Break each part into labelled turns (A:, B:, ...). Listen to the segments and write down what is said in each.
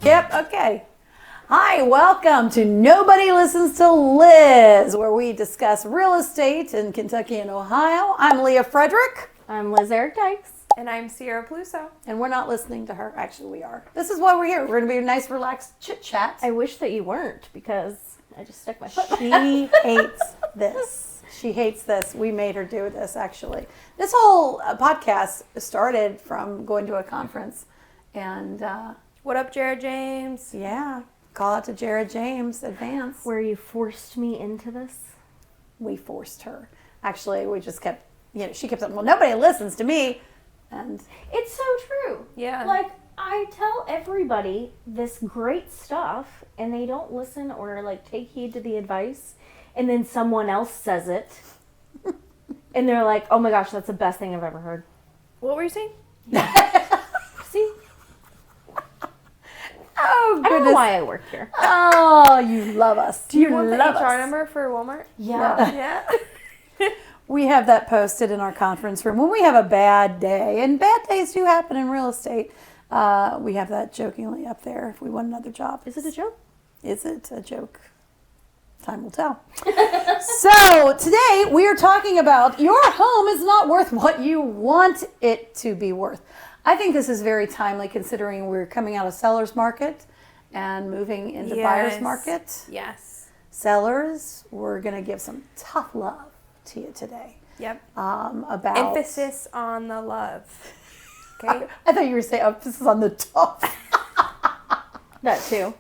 A: Yep, okay. Hi, welcome to Nobody Listens to Liz, where we discuss real estate in Kentucky and Ohio. I'm Leah Frederick.
B: I'm Liz Eric Dykes.
C: And I'm Sierra Peluso.
A: And we're not listening to her. Actually, we are. This is why we're here. We're going to be a nice, relaxed chit-chat.
B: I wish that you weren't, because I just stuck my foot.
A: She hates this. She hates this. We made her do this, actually. This whole podcast started from going to a conference. And,
C: what up, Jared James?
A: yeah, call out to Jared James, advance.
B: Where you forced me into this.
A: We forced her. Actually, we just kept, she kept saying, well, nobody listens to me. And
B: It's so true.
C: Yeah.
B: Like, I tell everybody this great stuff, and they don't listen or, take heed to the advice, and then someone else says it, and they're like, oh my gosh, that's the best thing I've ever heard.
C: What were you saying?
B: See?
A: oh,
B: I don't know
A: goodness.
B: why I work here.
A: Oh, you love us.
C: Do you want the
A: love
C: HR
A: us.
C: number for Walmart?
B: Yeah.
C: Yeah.
A: We have that posted in our conference room when we have a bad day, and bad days do happen in real estate. We have that jokingly up there if we want another job.
B: Is it a joke?
A: Is it a joke? Time will tell. So today we are talking about your home is not worth what you want it to be worth. I think this is very timely considering we're coming out of seller's market and moving into buyer's market.
C: Yes.
A: Sellers, we're going to give some tough love to you today.
C: Yep.
A: About
C: Emphasis on the love. Okay.
A: I thought you were saying emphasis on the tough.
B: That too.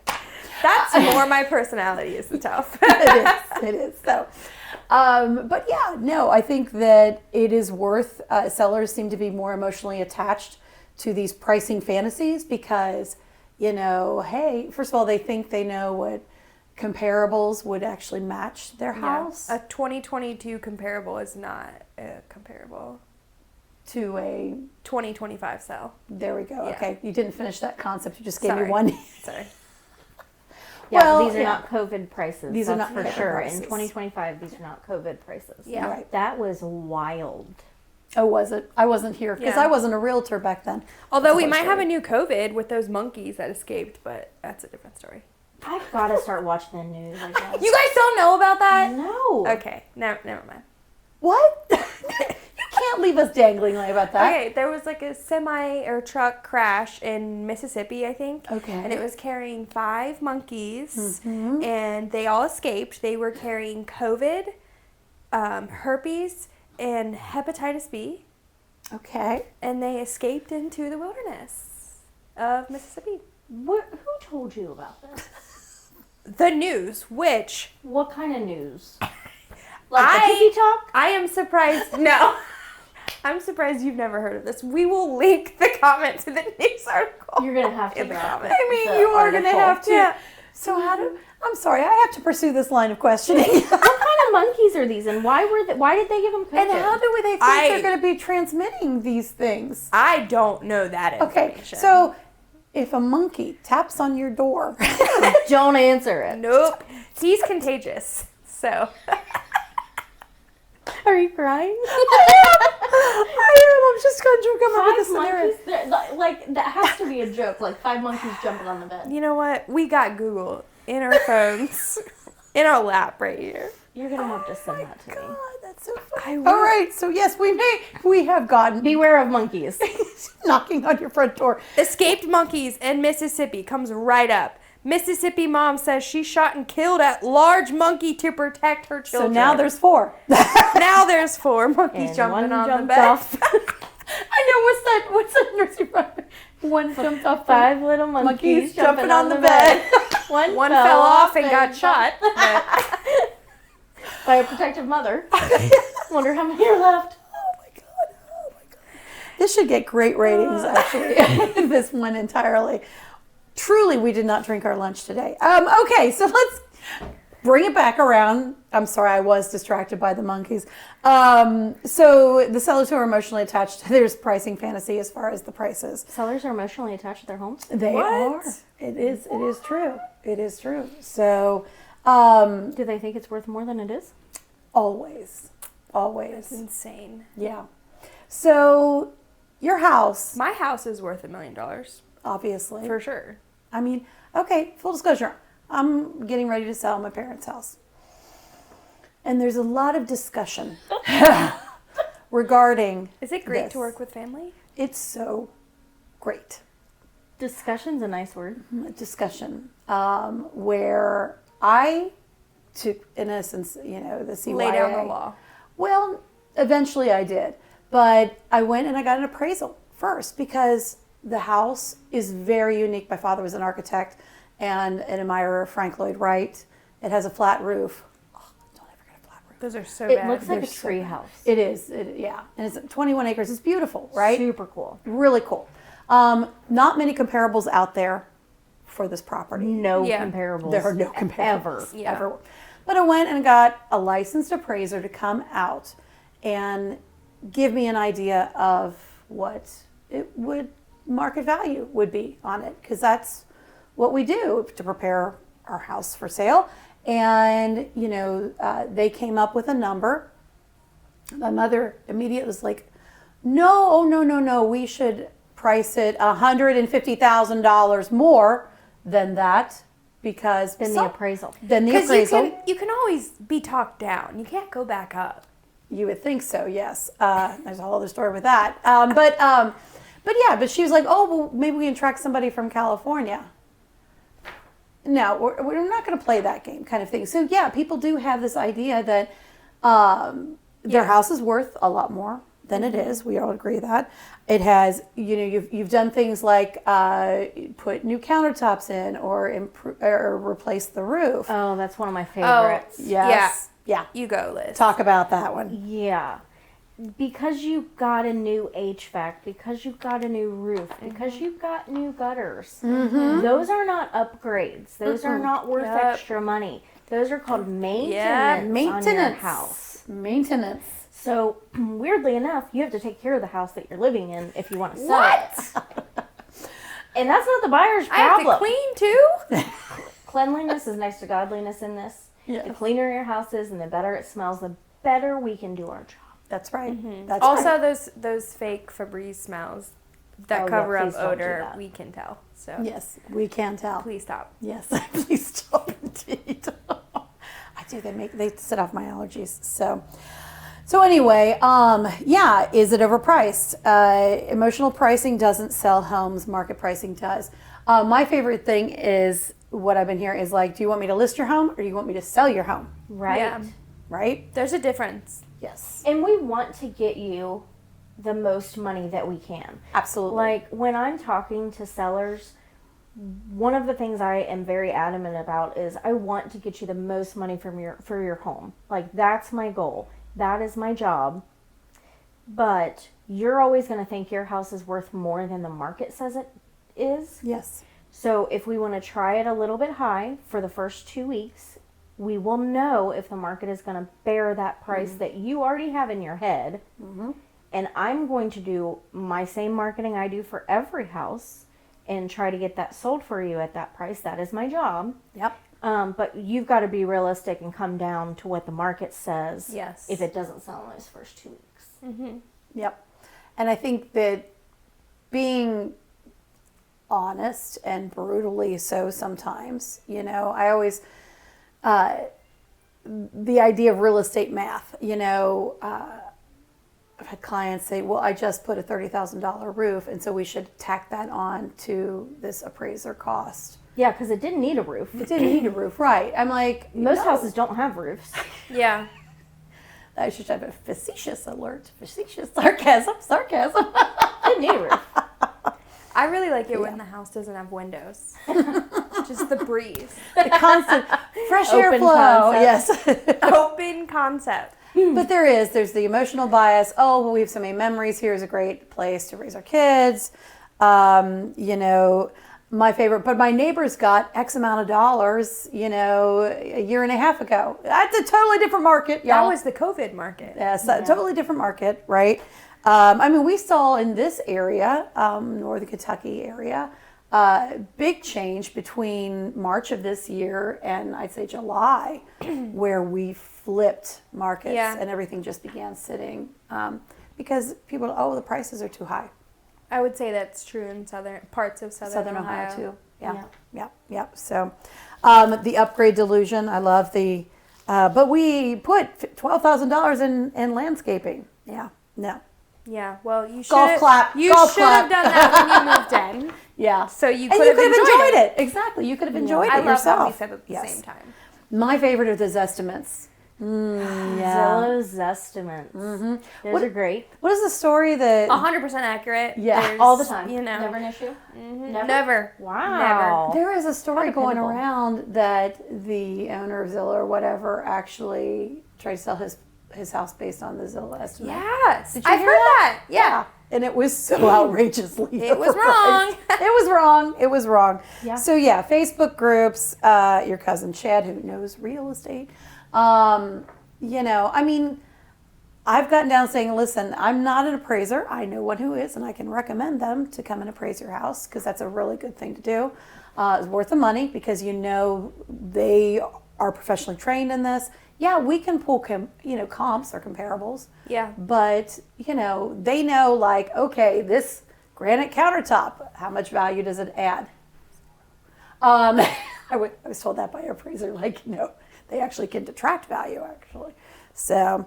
C: That's more my personality is the tough.
A: It is. So, but yeah, no, I think that it is worth, sellers seem to be more emotionally attached to these pricing fantasies because, hey, first of all, they think they know what comparables would actually match their house
C: A 2022 comparable is not comparable
A: to a,
C: 2025 sale.
A: there we go.
C: Yeah.
A: Okay. You didn't finish that concept. You just gave
C: Sorry.
A: me one.
C: Sorry.
B: Yeah,
A: Well,
B: these are
A: yeah.
B: not COVID prices.
A: These are
B: that's
A: not
B: for
A: COVID
B: sure.
A: prices.
B: In 2025, these are not COVID prices.
C: Yeah.
A: Right.
B: That was wild.
A: Oh, was it? I wasn't here because
C: Yeah.
A: I wasn't a realtor back then.
C: Although
A: That's
C: we
A: a
C: might
A: whole
C: have a
A: story.
C: new COVID with those monkeys that escaped, but that's a different story.
B: I've got to start watching the news, I guess.
C: You guys don't know about that?
B: No.
C: Okay. Never mind.
A: What? You can't leave us dangling about that.
C: Okay, there was a semi or truck crash in Mississippi, I think.
A: Okay.
C: And it was carrying 5 monkeys,
A: Mm-hmm.
C: and they all escaped. They were carrying COVID, herpes, and hepatitis B,
A: Okay.
C: and they escaped into the wilderness of Mississippi.
B: Who told you about this?
C: The news, which
B: What kind of news? The
C: I
B: Tiki Talk?
C: I am surprised. No. I'm surprised you've never heard of this. We will link the comment to the news article.
B: You're going to have to
C: In the
B: drop
C: comments.
A: I mean,
B: the
A: you are going to
B: article.
A: have to.
C: Yeah.
A: So I'm sorry, I have to pursue this line of questioning.
B: What kind of monkeys are these, and why did they give them COVID?
A: And how do they think they're going to be transmitting these things?
C: I don't know that information.
A: Okay, so if a monkey taps on your door,
B: Don't answer it.
C: Nope. He's contagious. So.
B: Are you crying?
A: I am. I'm just going to come up with a
B: 5
A: scenario.
B: monkeys? That has to be a joke. 5 monkeys jumping on the bed.
C: You know what? We got Google in our phones, in our lap right here.
B: You're going to have to send that to me.
A: God, that's so funny.
C: I will.
A: All right, so yes, we have gotten
B: Beware of monkeys.
A: knocking on your front door.
C: Escaped monkeys in Mississippi comes right up. Mississippi mom says she shot and killed a large monkey to protect her
A: So
C: children.
A: now there's 4.
C: now there's 4 monkeys
B: And
C: jumping
B: one
C: on the
B: jumped
C: bed.
B: off.
A: I know, what's that nursery rhyme? One jumped off.
B: 5 little monkeys jumping on the bed. One
C: fell off and got shot. but-
B: by a protective mother. Wonder how many are left.
A: Oh my god. This should get great ratings, actually. This one entirely. Truly, we did not drink our lunch today. Okay, so let's bring it back around. I'm sorry, I was distracted by the monkeys. So the sellers who are emotionally attached, there's pricing fantasy as far as the prices.
B: Sellers are emotionally attached to their homes.
A: They
C: What?
A: are. It is true. It is true. So
B: Do they think it's worth more than it is?
A: always.
C: That's insane.
A: Yeah. So your house,
C: My house is worth $1 million.
A: obviously.
C: For sure.
A: I mean, okay, full disclosure, I'm getting ready to sell my parents' house. And there's a lot of discussion regarding
C: Is it great
A: this.
C: to work with family?
A: It's so great.
B: Discussion's a nice word.
A: Discussion where I took, in essence, the CYA.
C: Lay down the law.
A: Well, eventually I did. But I went and I got an appraisal first because the house is very unique. My father was an architect and an admirer of Frank Lloyd Wright. It has a flat roof. Oh, don't ever get a flat roof.
C: Those are so
B: It
C: bad.
B: looks like a
A: They're so
B: tree
A: bad.
B: house.
A: It is, yeah. And it's 21 acres. It's beautiful, right?
B: Super cool.
A: Really cool. Not many comparables out there for this property.
B: No
C: Yeah.
B: comparables.
A: There are no comparables.
B: Ever.
C: Yeah.
A: Ever. But I went and got a licensed appraiser to come out and give me an idea of what it would market value would be on it, because that's what we do to prepare our house for sale. And they came up with a number. My mother immediately was like, no, we should price it $150,000 more than that, because
B: Than the appraisal.
A: Then the
C: Because
A: appraisal.
C: you can always be talked down. You can't go back up.
A: You would think so, yes. There's a whole other story with that. But she was like, oh, well, maybe we can track somebody from California. No, we're not going to play that game kind of thing. So, yeah, people do have this idea that their house is worth a lot more than it is. We all agree that. It has, you've done things like put new countertops in or replace the roof.
B: Oh, that's one of my favorites.
A: Yes. Yeah.
C: You go, Liz.
A: Talk about that one.
B: Yeah. Because you got a new HVAC, because you got a new roof, because you got new gutters. Those are not upgrades. Those are not worth
C: Yep.
B: extra money. Those are called maintenance on your house.
A: Maintenance.
B: So, weirdly enough, you have to take care of the house that you're living in if you want to sell it. And that's not the buyer's
C: I have
B: problem.
C: to clean too?
B: Cleanliness is next to godliness in this.
A: Yes.
B: The cleaner your house is and the better it smells, the better we can do our job.
A: That's right. That's
C: Also,
A: right.
C: those fake Febreze smells that
B: Oh, yeah,
C: cover up
B: please don't do
C: odor,
B: that.
C: we can tell. So
A: Yes, we can tell.
C: please stop.
A: Yes, please stop indeed. I do. They set off my allergies. So anyway, is it overpriced? Emotional pricing doesn't sell homes. Market pricing does. My favorite thing is what I've been hearing is like, do you want me to list your home or do you want me to sell your home?
B: Right?
C: Yeah.
A: Right?
C: There's a difference.
A: Yes.
B: And we want to get you the most money that we can.
A: Absolutely.
B: Like when I'm talking to sellers, one of the things I am very adamant about is I want to get you the most money for your home. Like that's my goal. That is my job. But you're always going to think your house is worth more than the market says it is.
A: Yes.
B: So if we want to try it a little bit high for the first 2 weeks, we will know if the market is going to bear that price that you already have in your head. And I'm going to do my same marketing I do for every house and try to get that sold for you at that price. That is my job.
A: Yep.
B: But you've got to be realistic and come down to what the market says.
C: Yes.
B: If it doesn't sell in those first 2 weeks.
A: Yep. And I think that being honest and brutally so sometimes, I always, the idea of real estate math, I've had clients say, well, I just put a $30,000 roof, and so we should tack that on to this appraiser cost.
B: Yeah, because it didn't need a roof.
A: It didn't need a roof, right? I'm like,
B: Most
A: no.
B: houses don't have roofs.
C: Yeah.
A: I should have a facetious alert. Facetious sarcasm.
B: Didn't need a roof.
C: I really like it when the house doesn't have windows. Just the breeze.
A: The constant fresh air
B: Open
A: flow.
B: concept.
A: Yes.
C: Open concept.
A: But there's the emotional bias. Oh, well, we have so many memories. Here's a great place to raise our kids. My favorite, but my neighbors got X amount of dollars, a year and a half ago. That's a totally different market, y'all.
C: That was the COVID market.
A: Yes, a totally different market, right? We saw in this area, Northern Kentucky area, big change between March of this year and I'd say July, where we flipped markets and everything just began sitting because people, the prices are too high.
C: I would say that's true in parts of Southern
A: Ohio too. Yeah. So, the upgrade delusion. I love the, but we put $12,000 in landscaping. Yeah. No.
C: Yeah, well, you should
A: Golf clap.
C: You
A: Golf
C: should have
A: clap.
C: done that when you moved in.
A: Yeah.
C: So you
A: And
C: could have enjoyed it.
A: Exactly. You could have enjoyed
C: I
A: it
C: love
A: yourself.
C: what we said at the
A: Yes.
C: same time.
A: My favorite are the Zestimates.
B: Zillow's estimates. Those are great.
A: What is the story that?
C: 100% accurate.
A: Yeah.
C: There's,
B: All the time.
C: You know.
B: Never an issue?
C: Never.
B: Wow.
A: There is a story going
B: dependable.
A: around that the owner of Zillow or whatever actually tried to sell his house based on the Zillow estimate.
C: Yes.
A: Did you
C: I've
A: hear
C: heard
A: that?
C: that. Yeah.
A: And it was so outrageously
C: It was
A: overpriced.
C: wrong.
A: It was wrong. It was wrong.
B: Yeah.
A: So yeah, Facebook groups, your cousin Chad who knows real estate. I mean, I've gotten down saying, listen, I'm not an appraiser. I know one who is, and I can recommend them to come and appraise your house because that's a really good thing to do. It's worth the money because they are professionally trained in this. Yeah, we can pull comps or comparables.
C: Yeah.
A: But they know like, okay, this granite countertop, how much value does it add? I was told that by an appraiser, like they actually can detract value actually. So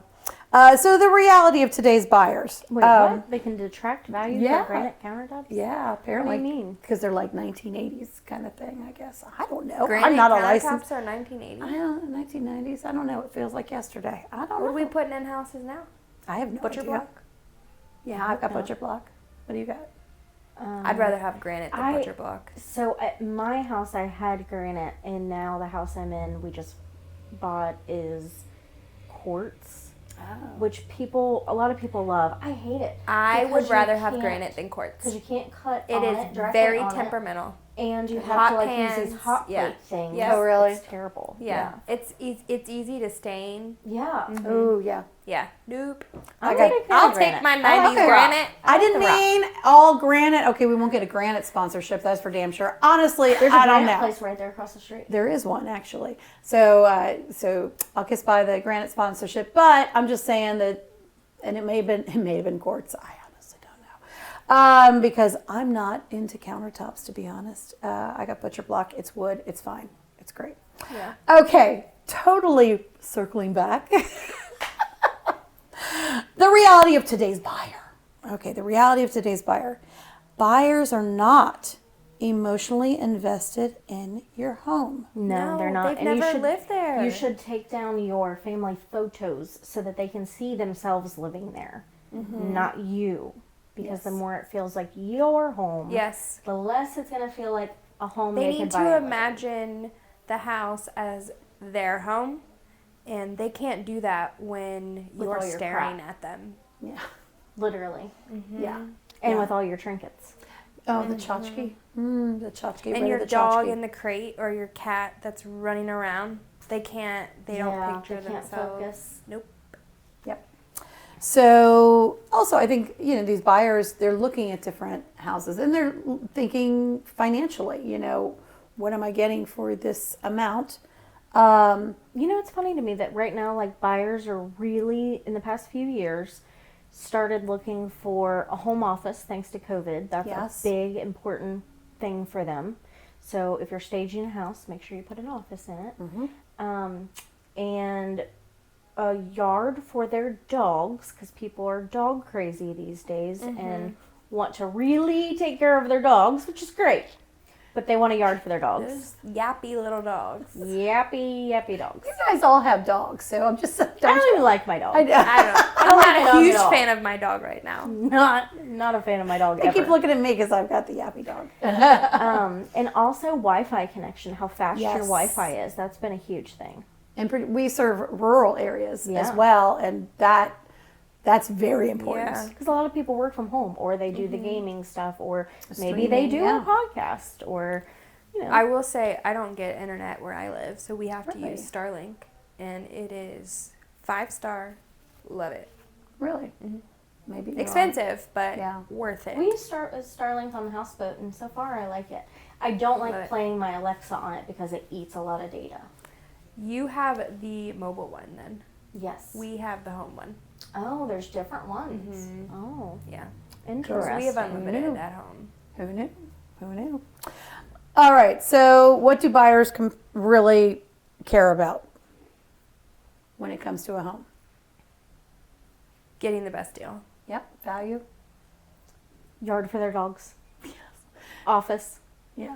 A: the reality of today's buyers.
B: Wait, what? They can detract value
A: yeah.
B: for granite countertops?
A: Yeah, apparently.
B: What do you mean?
A: Because they're like 1980s kind of thing, I guess. I don't know.
C: Granite
A: I'm not a
C: countertops
A: licensed.
C: are 1980.
A: I don't know, 1990s. I don't know. It feels like yesterday. I don't know.
C: What are we putting in houses now?
A: I have no
C: Butcher
A: idea.
C: block?
A: Yeah, I've got butcher block. What do you got?
C: I'd rather have granite than butcher block.
B: So at my house, I had granite, and now the house I'm in, we just bought is quartz, which a lot of people love. I hate it.
C: I
B: because
C: would rather
B: you
C: have
B: can't-
C: granite than quartz.
B: because you can't cut
C: It
B: on
C: is
B: it directly
C: very
B: on it,
C: temperamental.
B: and you have
C: Hot
B: to use
C: pans,
B: these hot
C: yeah.
B: plate things.
C: Yes.
A: Oh, really?
B: It's terrible.
C: Yeah. It's easy to stain.
B: Yeah.
A: Oh, yeah.
C: Yeah. Nope.
B: I'm
A: got-
B: a big fan
C: I'll
B: of
C: take
B: granite.
C: my
B: I like
C: 90s
B: the rock.
C: granite.
A: I
B: like
A: didn't
B: the rock.
A: mean all granite. Okay, we won't get a granite sponsorship. That's for damn sure. Honestly,
B: There's a
A: I don't
B: granite
A: know.
B: place right there across the street.
A: There is one actually. So I'll kiss by the granite sponsorship, but I'm just saying that, and it may have been quartz. I honestly don't know, because I'm not into countertops to be honest. I got butcher block. It's wood. It's fine. It's great.
C: Yeah.
A: Okay, totally circling back. The reality of today's buyer. Okay, the reality of today's buyer. Buyers are not emotionally invested in your home.
B: No, they're not.
C: They've
B: And
C: never lived there.
B: You should take down your family photos so that they can see themselves living there, not you. Because the more it feels like your home,
C: Yes.
B: the less it's going to feel like a home
C: They
B: they
C: need
B: could buy.
C: to
B: and live in.
C: imagine the house as their home, and they can't do that when
B: With
C: you're
B: all your
C: staring
B: crap.
C: at them.
A: Yeah.
B: Literally.
A: Yeah.
B: And
A: Yeah.
B: with all your trinkets.
A: Oh, the tchotchke. The tchotchke.
C: And your dog in the crate or your cat that's running around, they don't picture
B: they can't
C: themselves.
B: focus.
C: Nope.
A: Yep. So also, I think these buyers, they're looking at different houses and they're thinking financially. What am I getting for this amount?
B: It's funny to me that right now, like, buyers are really, in the past few years, started looking for a home office thanks to COVID. That's
A: Yes.
B: a big, important thing for them. So if you're staging a house, make sure you put an office in it. And a yard for their dogs, because people are dog crazy these days and want to really take care of their dogs, which is great. But they want a yard for their dogs.
C: Those yappy little dogs.
B: Yappy dogs.
A: You guys all have dogs, so I'm just.
B: I don't even like my dog.
C: I don't. I'm
B: don't like
C: not
B: my
C: a
B: dog
C: huge
B: at all.
C: fan of my dog right now.
B: Not a fan of my dog
A: They
B: ever.
A: keep looking at me because I've got the yappy dog.
B: And also Wi-Fi connection, how fast
A: Yes.
B: your Wi-Fi is. That's been a huge thing.
A: And we serve rural areas as
B: Yeah.
A: well, and that's very important.
C: Yeah.
B: Because a lot of people work from home, or they do the gaming stuff, or maybe
A: Streaming,
B: they do
A: yeah.
B: a podcast, or
C: I will say I don't get internet where I live, so we have to
A: Really?
C: use Starlink, and it is 5-star. Love it.
A: Really, maybe you're wrong.
C: Expensive, but
A: Yeah.
C: worth it.
B: we use Starlink on the houseboat, and so far I like it. I don't like
C: Love it.
B: playing my Alexa on it because it eats a lot of data.
C: You have the mobile one, then.
B: Yes.
C: We have the home one.
B: Oh, there's different ones. Oh,
C: Yeah.
B: interesting.
C: We have unlimited
A: knew?
C: at home.
A: Who knew? Who knew? All right. So, what do buyers really care about when it comes to a home?
C: Getting the best deal.
A: Yep. Value.
B: Yard for their dogs. Office.
A: Yeah.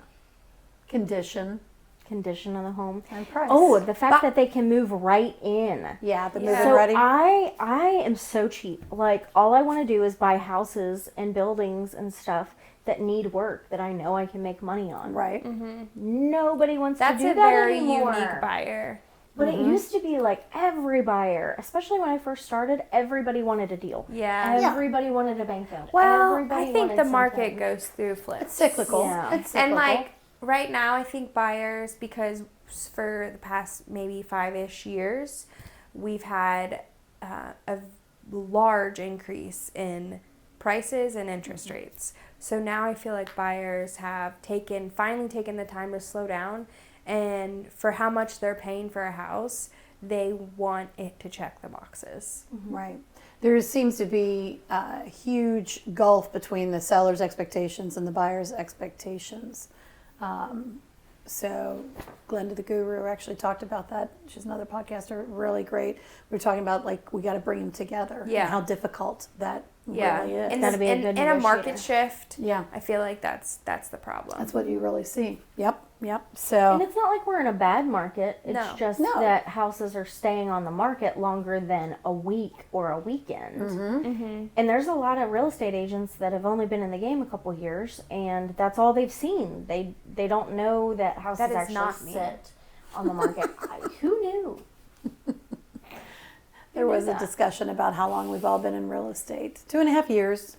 A: Condition
B: Condition of the home.
A: and price.
B: Oh, the fact that they can move right in.
A: yeah, the
C: Yeah.
A: move-in
B: So
A: ready.
B: I am so cheap. Like, all I want to do is buy houses and buildings and stuff that need work that I know I can make money on.
A: Right.
B: Nobody wants
C: That's
B: to do
C: a
B: that
C: very
B: anymore.
C: unique buyer.
B: But it used to be like every buyer, especially when I first started, everybody wanted a deal.
C: Yeah.
B: Everybody wanted a bank loan.
C: Well,
B: Everybody
C: I think
B: wanted
C: the market
B: something.
C: goes through flips.
A: It's cyclical.
B: Yeah.
A: It's cyclical.
C: And like right now, I think buyers, because for the past maybe 5-ish years, we've had a large increase in prices and interest rates. So now I feel like buyers have finally taken the time to slow down, and for how much they're paying for a house, they want it to check the boxes.
A: Right. There seems to be a huge gulf between the seller's expectations and the buyer's expectations. So Glenda the Guru actually talked about that. She's another podcaster, really great. We were talking about like we got to bring them together
C: Yeah.
A: and how difficult that
C: Yeah,
A: really is.
C: in,
B: Gotta be a good
C: in a market
B: negotiator.
C: shift,
A: Yeah.
C: I feel like that's the problem.
A: That's what you really see. Yep.
B: And
A: So
B: it's not like we're in a bad market. It's
C: No.
B: just
A: No.
B: that houses are staying on the market longer than a week or a weekend.
C: Mm-hmm.
B: And there's a lot of real estate agents that have only been in the game a couple years, and that's all they've seen. They don't know that houses
C: That is
B: actually
C: not me.
B: sit on the market. Who knew?
A: there was a
B: that?
A: discussion about how long we've all been in real estate. 2.5 years.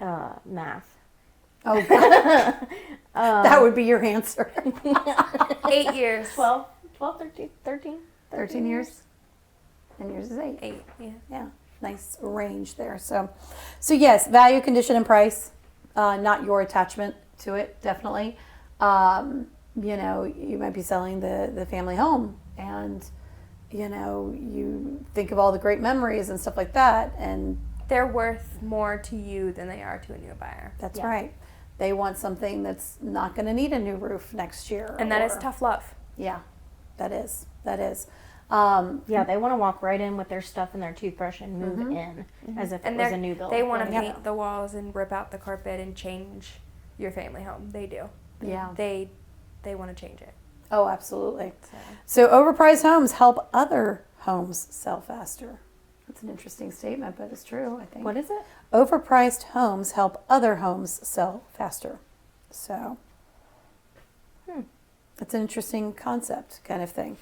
B: Math.
A: Oh, God. That would be your answer.
C: 8 years.
B: 12, 13.
A: 13 years. And yours is 8.
C: 8, yeah.
A: Yeah, nice range there. So yes, value, condition, and price. Not your attachment to it, definitely. You might be selling the family home, and you think of all the great memories and stuff like that, and
C: They're worth more to you than they are to a new buyer.
A: that's
B: Yeah.
A: right. They want something that's not going to need a new roof next year,
C: And that is
A: or-
C: tough love.
A: Yeah, that is.
B: Yeah, they want to walk right in with their stuff and their toothbrush and move in as if
C: And
B: it was a new build.
C: they want to
B: Like,
C: paint the walls and rip out the carpet and change your family home. They do.
A: Yeah.
C: They want to change it.
A: Oh, absolutely. So overpriced homes help other homes sell faster. That's an interesting statement, but it's true, I think.
B: What is it?
A: Overpriced homes help other homes sell faster. So, it's an interesting concept kind of thing.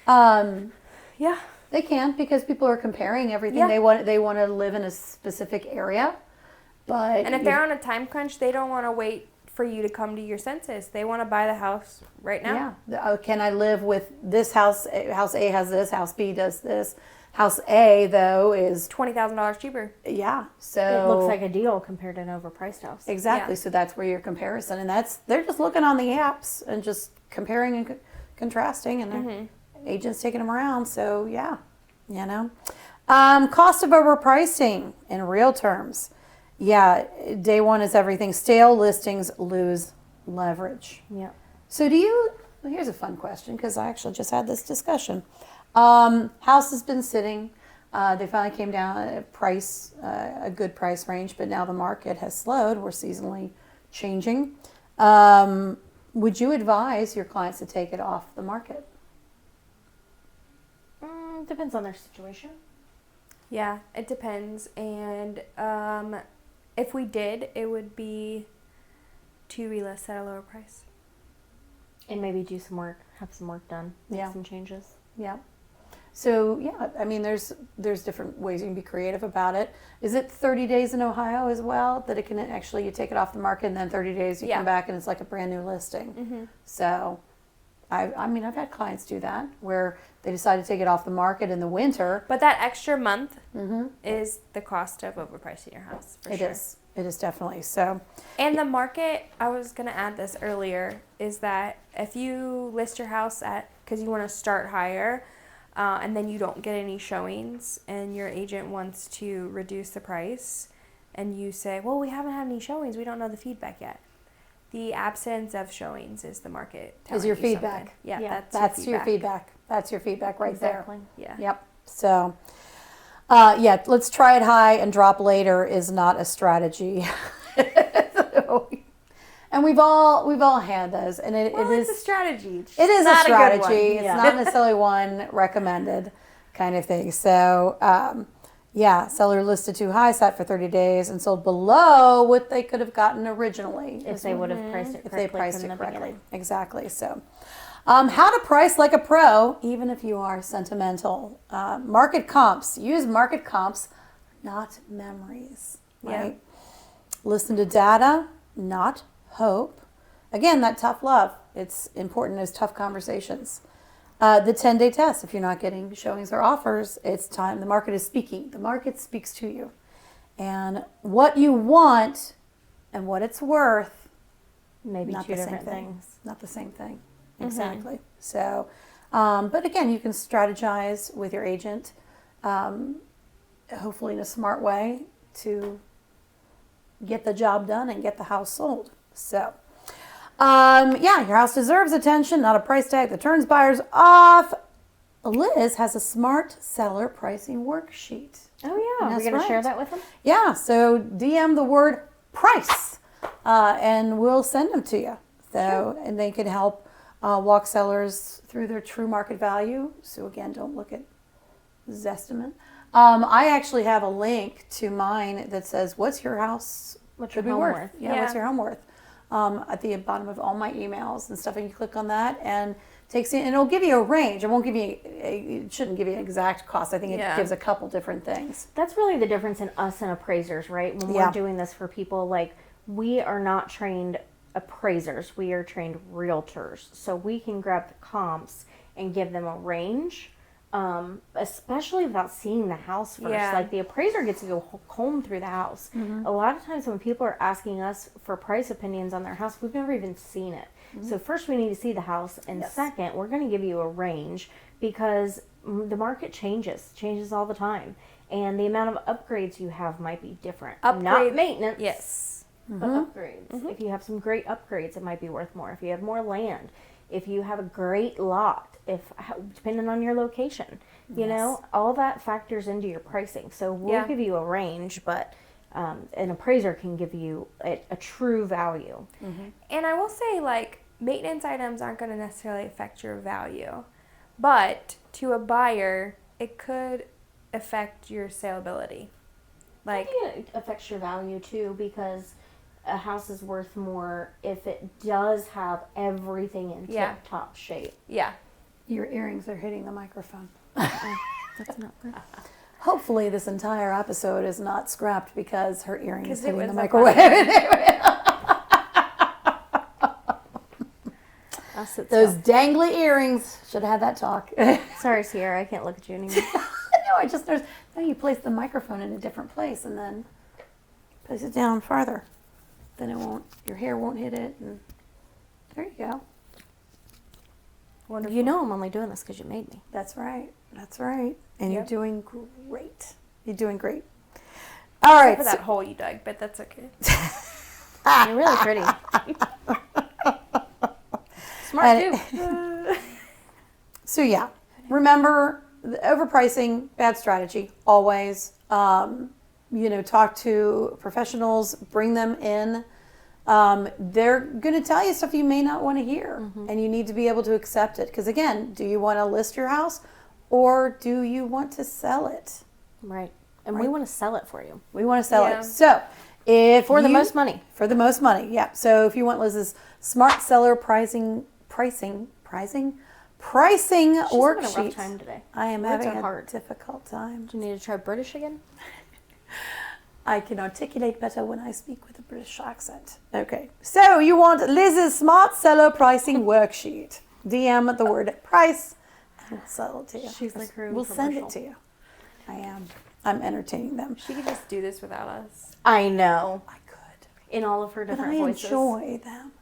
C: Yeah.
A: They can, because people are comparing everything.
C: Yeah.
A: They want to live in a specific area, but
C: And if they're on a time crunch, they don't want to wait for you to come to your senses. They want to buy the house right now.
A: yeah, can I live with this house? House A has this. House B does this. House A though is
C: $20,000 cheaper.
A: yeah. So
B: It looks like a deal compared to an overpriced house.
A: exactly.
C: Yeah.
A: So that's where your comparison, and they're just looking on the apps and just comparing and contrasting, and their agents taking them around. So yeah, cost of overpricing in real terms. Yeah, day one is everything. Stale listings lose leverage.
B: Yeah.
A: So well, here's a fun question, because I actually just had this discussion. House has been sitting. They finally came down at a good price range, but now the market has slowed. We're seasonally changing. Would you advise your clients to take it off the market?
B: Depends on their situation.
C: Yeah, it depends. And if we did, it would be to relist at a lower price.
B: And maybe do some work, have some work done, make
A: Yeah.
B: some changes.
A: Yeah. So yeah, I mean, there's different ways you can be creative about it. Is it 30 days in Ohio as well, that it can actually, you take it off the market and then 30 days you
C: Yeah.
A: come back and it's like a brand new listing? So I mean, I've had clients do that where they decide to take it off the market in the winter.
C: But that extra month is the cost of overpricing your house, for sure.
A: It is definitely. So
C: And the market, I was going to add this earlier, is that if you list your house because you want to start higher, and then you don't get any showings, and your agent wants to reduce the price, and you say, well, we haven't had any showings, we don't know the feedback yet. the absence of showings is the market
A: Is
C: telling
A: your
C: you
A: feedback.
C: something. Yeah,
B: Yeah.
A: That's your feedback. That's your feedback right
B: Exactly.
C: Yeah.
A: there. Yep. So, let's try it high and drop later is not a strategy. And we've all had those, and it
C: It's
A: is
C: a strategy.
A: it is a
B: not a good one.
A: strategy. It's
B: Yeah.
A: not necessarily one recommended kind of thing. So, seller listed too high, sat for 30 days, and sold below what they could have gotten originally.
B: If they would have priced it
A: If they
B: correctly
A: priced
B: from
A: it
B: the
A: correctly.
B: beginning.
A: Exactly. So, how to price like a pro, even if you are sentimental. Market comps. Use market comps, not memories. Right? Listen to data, not hope. Again, that tough love. It's important as tough conversations. The 10-day test. If you're not getting showings or offers, it's time. The market is speaking. The market speaks to you. And what you want and what it's worth,
B: Maybe
A: not
B: two
A: the same
B: different
A: thing.
B: things.
A: Not the same thing. Exactly. So, but again, you can strategize with your agent, hopefully in a smart way to get the job done and get the house sold. So, your house deserves attention, not a price tag that turns buyers off. Liz has a smart seller pricing worksheet.
B: Oh yeah,
A: That's
B: we're gonna share
A: right.
B: that with them.
A: Yeah, so DM the word price, and we'll send them to you. So, and they can help walk sellers through their true market value. So again, don't look at Zestimate. I actually have a link to mine that says, "What's your house?
B: What's
A: could
B: your
A: be
B: home
A: worth?
B: worth?"
A: Yeah, what's
C: Yeah.
A: your home worth?" At the bottom of all my emails and stuff, and you click on that and takes you, and it'll give you a range. It won't give you, it shouldn't give you an exact cost. I think it
C: Yeah.
A: gives a couple different things.
B: That's really the difference in us and appraisers, right? When
A: Yeah.
B: we're doing this for people, like, we are not trained appraisers, we are trained realtors. So we can grab the comps and give them a range, especially without seeing the house first.
C: Yeah.
B: Like, the appraiser gets to go comb through the house. A lot of times when people are asking us for price opinions on their house, we've never even seen it. So first we need to see the house, and
A: Yes.
B: second, we're going to give you a range because the market changes all the time, and the amount of upgrades you have might be different. Not
C: Upgrade-
B: maintenance,
C: Yes.
B: but upgrades. If you have some great upgrades, it might be worth more. If you have more land, if you have a great lot, depending on your location, you know, all that factors into your pricing. So we'll
C: Yeah.
B: give you a range, but an appraiser can give you a true value.
C: And I will say, like, maintenance items aren't going to necessarily affect your value, but to a buyer, it could affect your saleability. Like,
B: I think it affects your value too, because a house is worth more if it does have everything in
C: Yeah.
B: tip-top shape.
C: yeah.
A: Your earrings are hitting the microphone.
B: That's not good.
A: Hopefully, this entire episode is not scrapped because her earring is
C: 'Cause it
A: hitting the
C: was a
A: microwave.
B: I'll sit
A: Those
B: still.
A: dangly earrings should have had that talk. No,
B: Sorry, Sierra, I can't look at you anymore.
A: I just there's no. You place the microphone in a different place and then place it down farther. Then it won't. Your hair won't hit it. And there you go.
C: Wonderful.
B: You know I'm only doing this because you made me.
A: That's right. That's right. And
C: Yep.
A: you're doing great. You're doing great. All right.
C: For that hole you dug, but that's okay.
B: You're really pretty. Smart
A: And-
B: too.
A: So yeah, remember the overpricing, bad strategy, always. Talk to professionals, bring them in. They're going to tell you stuff you may not want to hear, and you need to be able to accept it. Because again, do you want to list your house or do you want to sell it?
B: Right. And we want to sell it for you.
A: We want to sell
C: Yeah.
A: it. So if
B: For the
A: you-
B: most money.
A: For the most money, yeah. So if you want Liz's smart seller pricing
B: She's
A: worksheet,
B: having a rough time today.
A: I am
B: Words
A: having
B: are
A: a
B: hard.
A: difficult time.
B: Do you need to try British again?
A: I can articulate better when I speak with a British accent. Okay, so you want Liz's smart seller pricing worksheet. DM the word price and we'll sell it to you.
B: She's like her
A: We'll send it
B: infomercial.
A: to you. I am. I'm entertaining them.
C: She could just do this without us.
B: I know.
A: I could.
B: In all of her
A: But
B: different
A: I
B: voices.
A: enjoy them.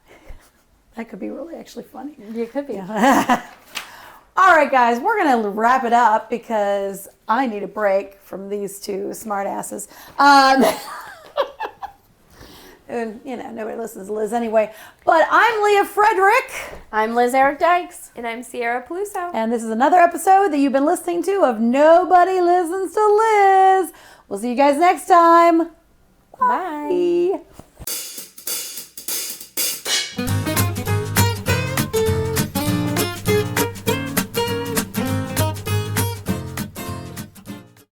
A: That could be really actually funny.
B: It could be.
A: All right, guys, we're going to wrap it up because I need a break from these two smart asses. And, nobody listens to Liz anyway. But I'm Leah Frederick.
B: I'm Liz Eric Dykes.
C: And I'm Sierra Peluso.
A: And this is another episode that you've been listening to of Nobody Listens to Liz. We'll see you guys next time.
C: Bye.
A: Bye.